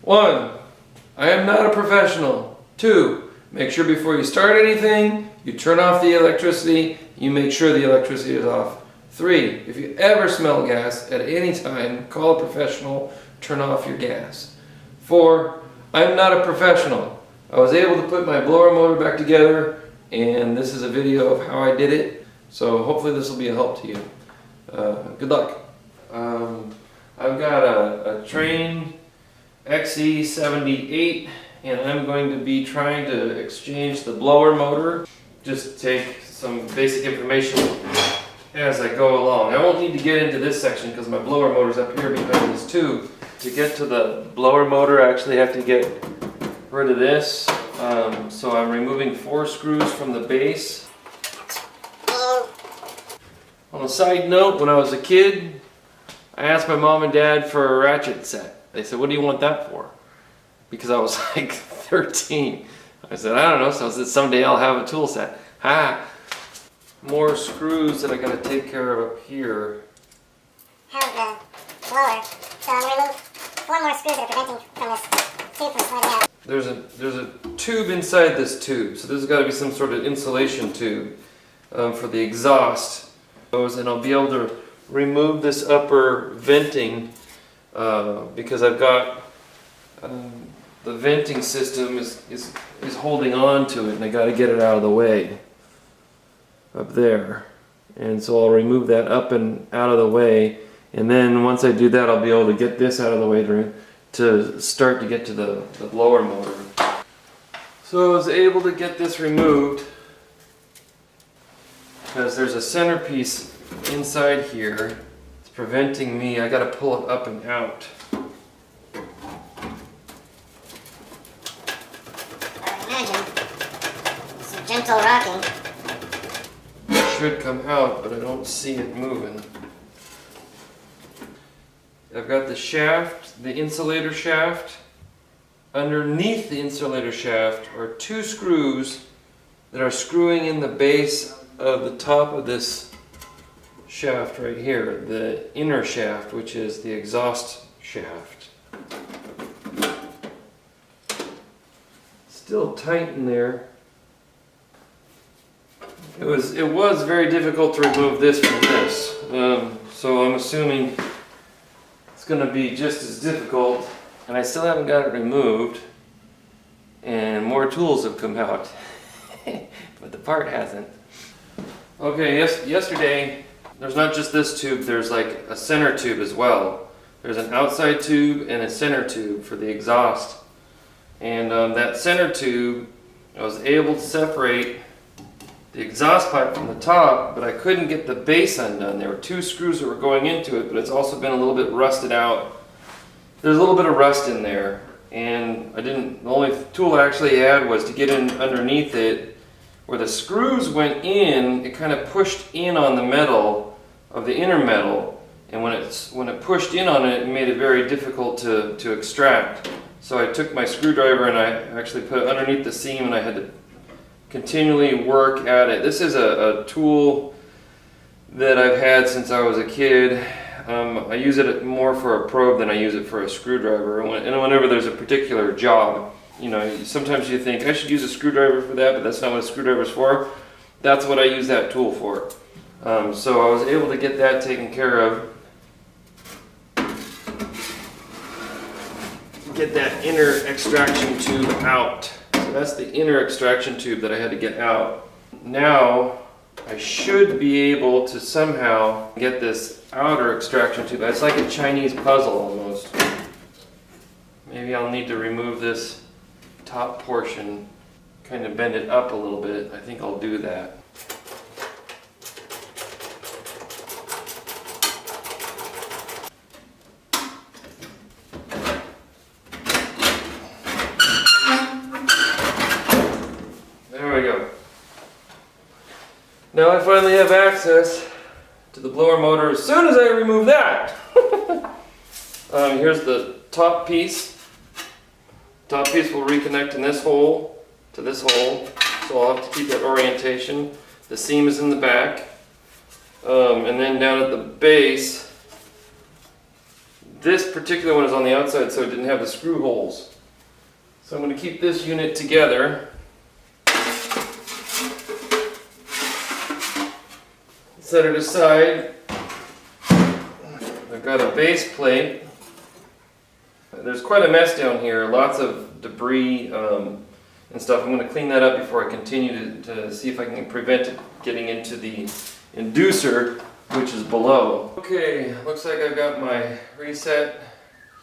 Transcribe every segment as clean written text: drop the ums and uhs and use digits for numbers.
1. I am not a professional. 2. Make sure before you start anything, you turn off the electricity, you make sure the electricity is off. 3. If you ever smell gas at any time, call a professional, turn off your gas. 4. I'm not a professional. I was able to put my blower motor back together, and this is a video of how I did it, so hopefully this will be a help to you. Good luck. I've got a Trane XE78, and I'm going to be trying to exchange the blower motor. Just take some basic information as I go along. I won't need to get into this section because my blower motor's up here behind this tube. To get to the blower motor, I actually have to get rid of this. So I'm removing 4 screws from the base. On a side note, when I was a kid, I asked my mom and dad for a ratchet set. They said, "What do you want that for?" Because I was like 13. I said, "I don't know." So I said, "Someday I'll have a tool set." Ha! More screws that I gotta take care of up here. Have the blower. So I'm gonna remove 4 more screws that are preventing from this tube from sliding out. There's a tube inside this tube, so there's got to be some sort of insulation tube for the exhaust. And I'll be able to remove this upper venting because I've got the venting system is holding on to it, and I got to get it out of the way up there. And so I'll remove that up and out of the way, and then once I do that, I'll be able to get this out of the way to start to get to the blower motor. So I was able to get this removed because there's a centerpiece inside here. It's preventing me. I got to pull it up and out. I imagine some gentle rocking. It should come out, but I don't see it moving. I've got the shaft, the insulator shaft. Underneath the insulator shaft are 2 screws that are screwing in the base of the top of this shaft right here, the inner shaft, which is the exhaust shaft. Still tight in there. It was very difficult to remove this from this, so I'm assuming it's going to be just as difficult, and I still haven't got it removed, and more tools have come out, but the part hasn't. Okay, yesterday, there's not just this tube, there's like a center tube as well. There's an outside tube and a center tube for the exhaust, and that center tube, I was able to separate the exhaust pipe from the top, but I couldn't get the base undone. There were 2 screws that were going into it, but it's also been a little bit rusted out. There's a little bit of rust in there, and the only tool I actually had was to get in underneath it. Where the screws went in, it kind of pushed in on the metal of the inner metal, and when it pushed in on it, it made it very difficult to extract. So I took my screwdriver and I actually put it underneath the seam, and I had to continually work at it. This is a tool that I've had since I was a kid. I use it more for a probe than I use it for a screwdriver. And whenever there's a particular job, you know, sometimes you think I should use a screwdriver for that, but that's not what a screwdriver is for. That's what I use that tool for. So I was able to get that taken care of. Get that inner extraction tube out. So that's the inner extraction tube that I had to get out. Now I should be able to somehow get this outer extraction tube. It's like a Chinese puzzle almost. Maybe I'll need to remove this top portion, kind of bend it up a little bit. I think I'll do that. There we go. Now I finally have access to the blower motor as soon as I remove that. Here's the top piece. Top piece will reconnect in this hole to this hole, so I'll have to keep that orientation. The seam is in the back. And then down at the base, This particular one is on the outside, so it didn't have the screw holes. So I'm going to keep this unit together. Set it aside. I've got a base plate. There's quite a mess down here, lots of debris and stuff. I'm going to clean that up before I continue to see if I can prevent it getting into the inducer, which is below. Okay, looks like I've got my reset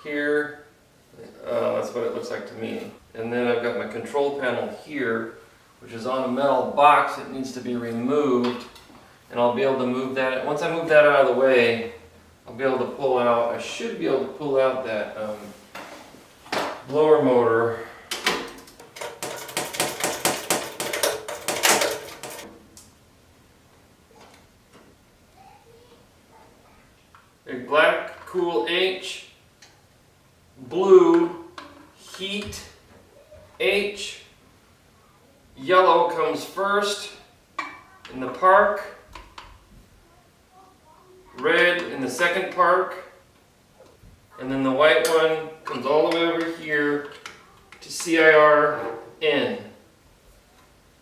here. That's what it looks like to me. And then I've got my control panel here, which is on a metal box that needs to be removed. And I'll be able to move that. Once I move that out of the way, I'll be able to pull out, I should be able to pull out that blower motor. A black cool H, blue heat H, yellow comes first in the park, red in the second park, and then the white one comes all the way over here to CIR-N.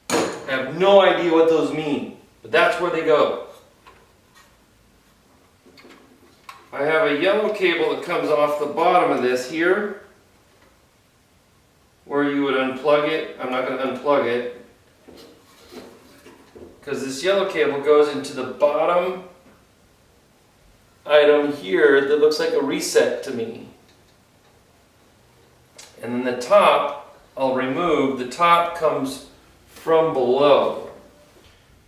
I have no idea what those mean, but that's where they go. I have a yellow cable that comes off the bottom of this here, where you would unplug it. I'm not going to unplug it, because this yellow cable goes into the bottom item here that looks like a reset to me. And then the top, I'll remove. The top comes from below.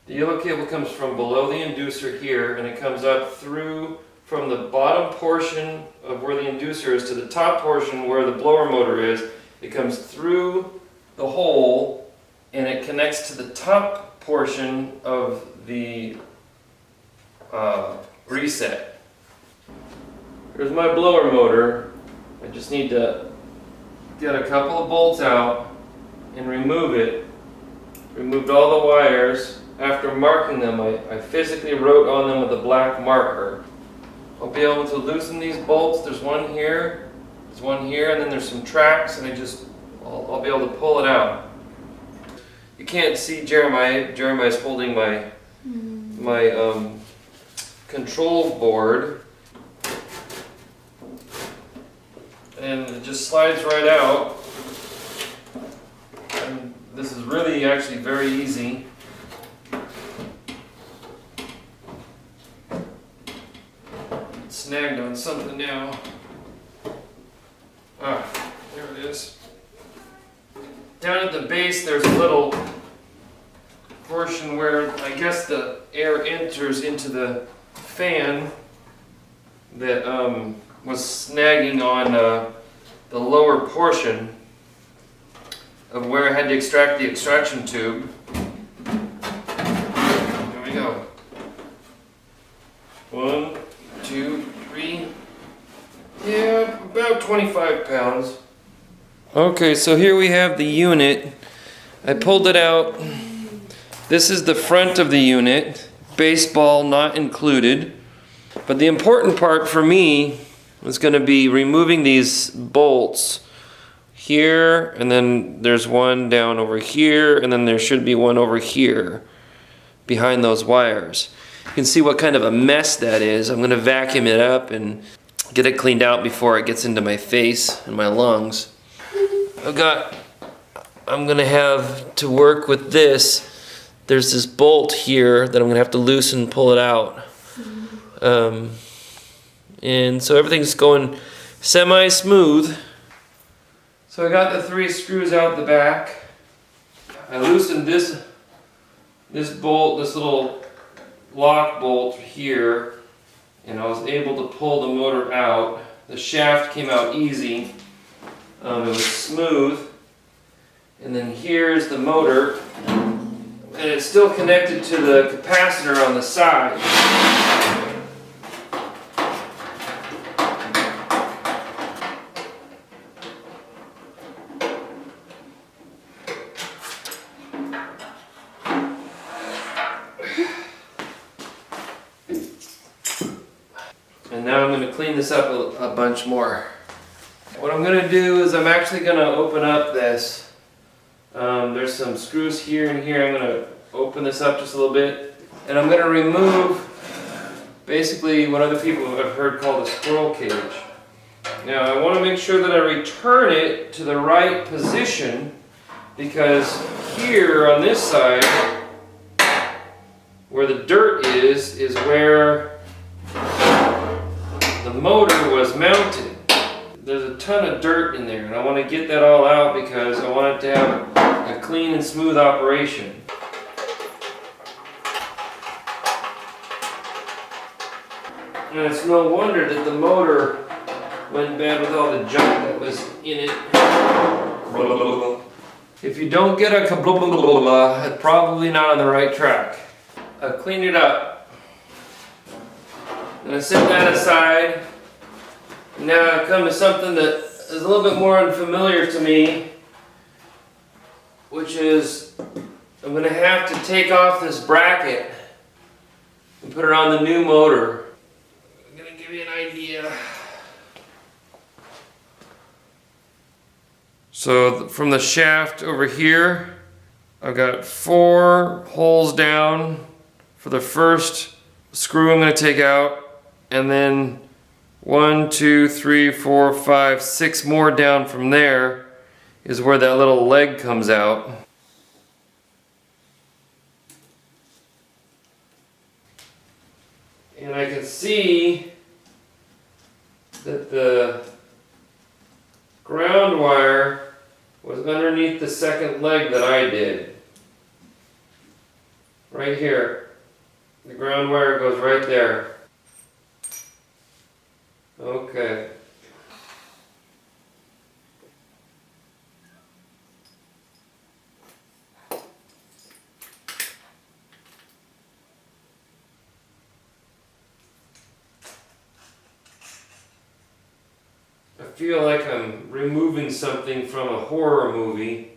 The yellow cable comes from below the inducer here, and it comes up through from the bottom portion of where the inducer is to the top portion where the blower motor is. It comes through the hole and it connects to the top portion of the reset. Here's my blower motor. I just need to get a couple of bolts out and remove it. Removed all the wires. After marking them, I physically wrote on them with a black marker. I'll be able to loosen these bolts. There's one here, there's one here, and then there's some tracks, and I'll be able to pull it out. You can't see Jeremiah. Jeremiah's holding my control board, and it just slides right out. And this is really actually very easy. Snagged on something now. Ah, there it is. Down at the base there's a little portion where I guess the air enters into the fan that was snagging on the lower portion of where I had to extract the extraction tube. There we go. 1, 2, 3, yeah, about 25 pounds. Okay, so here we have the unit. I pulled it out. This is the front of the unit. Baseball not included. But the important part for me is going to be removing these bolts here, and then there's one down over here, and then there should be one over here behind those wires. You can see what kind of a mess that is. I'm going to vacuum it up and get it cleaned out before it gets into my face and my lungs. I'm going to have to work with this. There's this bolt here that I'm going to have to loosen and pull it out. And so everything's going semi-smooth. So I got the 3 screws out the back. I loosened this bolt, this little lock bolt here, and I was able to pull the motor out. The shaft came out easy. It was smooth. And then here's the motor, and it's still connected to the capacitor on the side. And now I'm going going to clean this up a bunch more. What I'm going to do is I'm actually going to open up this. There's some screws here and here. I'm going to open this up just a little bit. And I'm going to remove basically what other people have heard called a squirrel cage. Now I want to make sure that I return it to the right position, because here on this side, where the dirt is where the motor was mounted. There's a ton of dirt in there, and I want to get that all out because I want it to have a clean and smooth operation. And it's no wonder that the motor went bad with all the junk that was in it. If you don't get a kabla, it's probably not on the right track. I've cleaned it up. I'm going to set that aside. Now I come to something that is a little bit more unfamiliar to me, which is I'm going to have to take off this bracket and put it on the new motor. I'm going to give you an idea. So from the shaft over here, I've got 4 holes down for the first screw I'm going to take out, and then 1, 2, 3, 4, 5, 6 more down from there is where that little leg comes out. And I can see that the ground wire was underneath the second leg that I did. Right here. The ground wire goes right there. Okay. I feel like I'm removing something from a horror movie.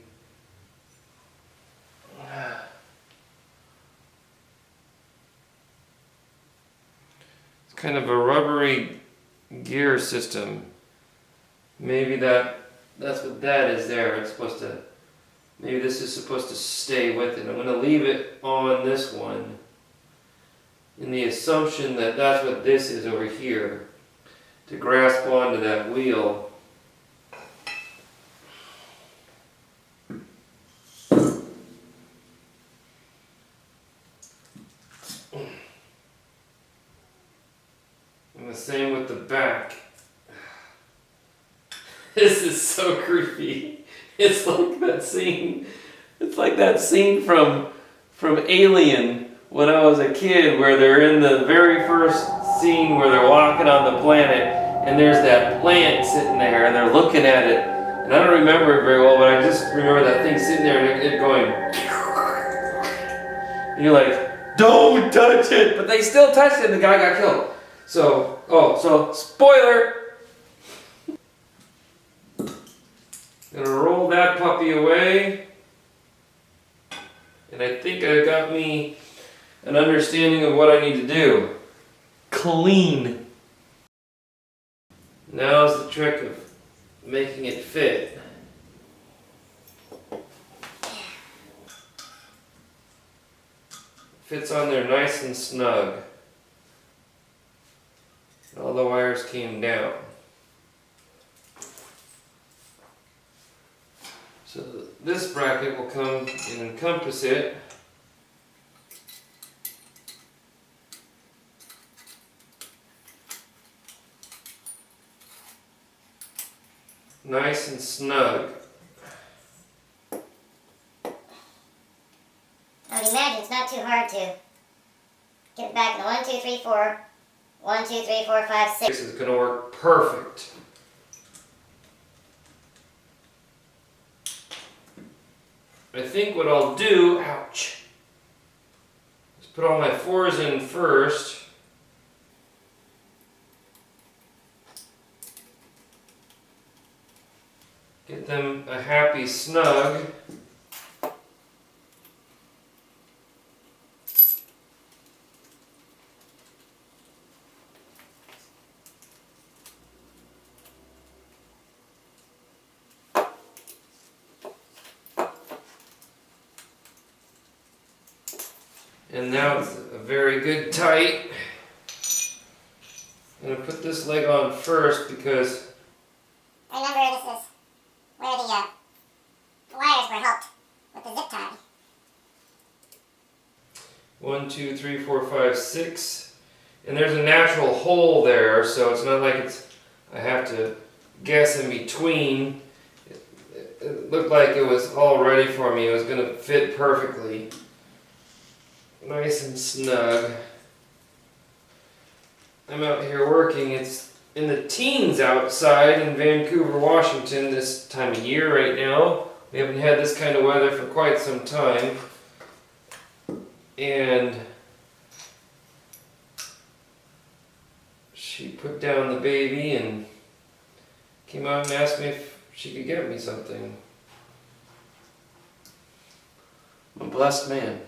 It's kind of a rubbery gear system. Maybe that's what that is there. It's supposed to, maybe this is supposed to stay with it. I'm going to leave it on this one in the assumption that that's what this is over here, to grasp onto that wheel. And the same with the back. This is so creepy. It's like that scene. It's like that scene from Alien when I was a kid, where they're in the very first scene where they're walking on the planet, and there's that plant sitting there, and they're looking at it. And I don't remember it very well, but I just remember that thing sitting there and it going. And you're like, don't touch it! But they still touched it, and the guy got killed. So spoiler! Gonna roll that puppy away. And I think I got me an understanding of what I need to do. Clean. Now's the trick of making it fit. Fits on there nice and snug. All the wires came down. So this bracket will come and encompass it. Nice and snug. I would imagine it's not too hard to get it back in the 1, 2, 3, 4. 1, 2, 3, 4, 5, 6. This is going to work perfect. I think what I'll do, ouch, is put all my 4s in first. Get them a happy snug. And now it's a very good tight. I'm going to put this leg on first because remember, this is where the wires were hooked with the zip tie. 1, 2, 3, 4, 5, 6. And there's a natural hole there, so it's not like I have to guess in between. It looked like it was all ready for me. It was going to fit perfectly. Nice and snug. I'm out here working. It's in the teens outside in Vancouver, Washington this time of year right now. We haven't had this kind of weather for quite some time. And she put down the baby and came out and asked me if she could get me something. I'm a blessed man.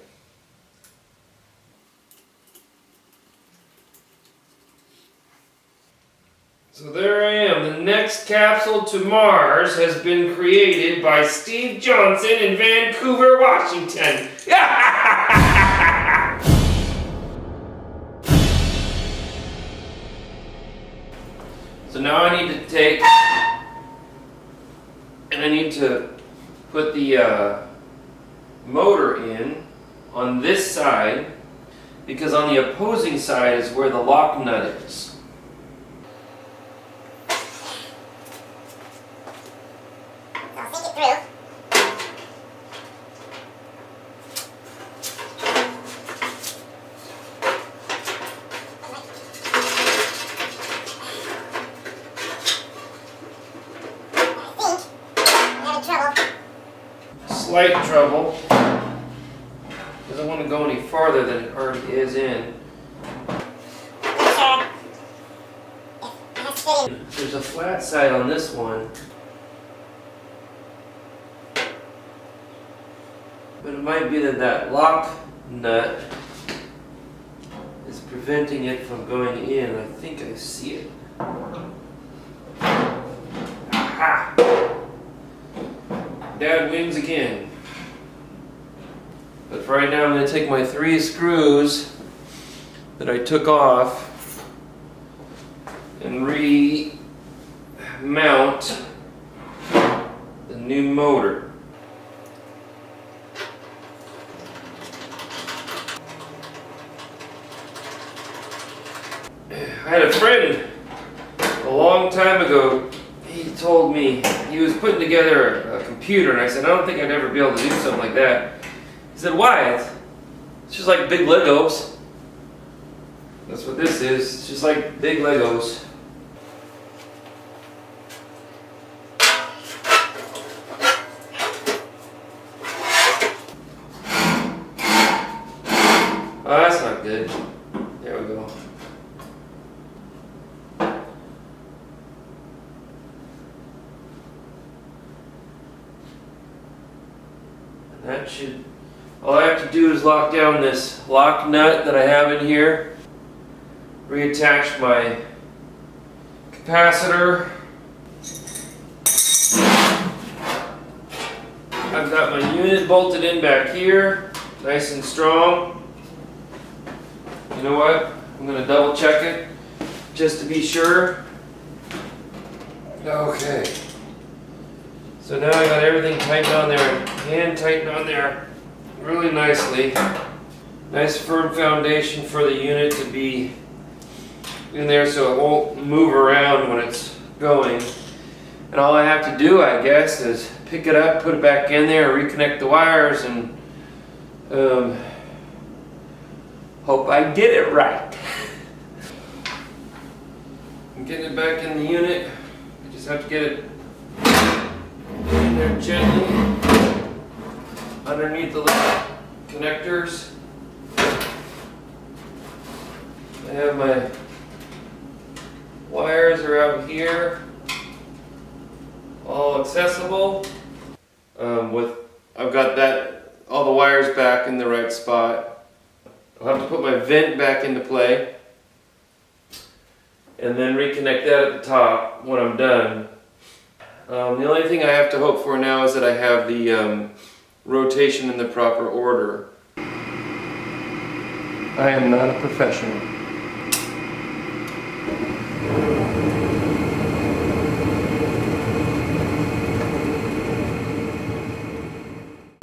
So there I am. The next capsule to Mars has been created by Steve Johnson in Vancouver, Washington. So now I need to take and I need to put the motor in on this side, because on the opposing side is where the lock nut is. I'll think it through. Slight trouble. Doesn't want to go any farther than it already is in. There's a flat side on this one, but it might be that lock nut is preventing it from going in. I think I see it. Aha! Dad wins again. But for right now, I'm going to take my 3 screws that I took off and remount the new motor. I had a friend a long time ago. He told me he was putting together a computer, and I said, I don't think I'd ever be able to do something like that. He said, why? It's just like big Legos. That's what this is. It's just like big Legos. Oh, that's not good. There we go. That should, all I have to do is lock down this lock nut that I have in here, reattach my capacitor. I've got my unit bolted in back here, nice and strong. You know what? I'm going to double check it just to be sure. Okay. So now I got everything tightened on there, hand tightened on there really nicely. Nice firm foundation for the unit to be in there so it won't move around when it's going. And all I have to do, I guess, is pick it up, put it back in there, reconnect the wires, and hope I get it right. I'm getting it back in the unit. I just have to get it in there gently underneath the little connectors. I have my wires are out here, all accessible. I've got all the wires back in the right spot. I'll have to put my vent back into play and then reconnect that at the top when I'm done. The only thing I have to hope for now is that I have the rotation in the proper order. I am not a professional.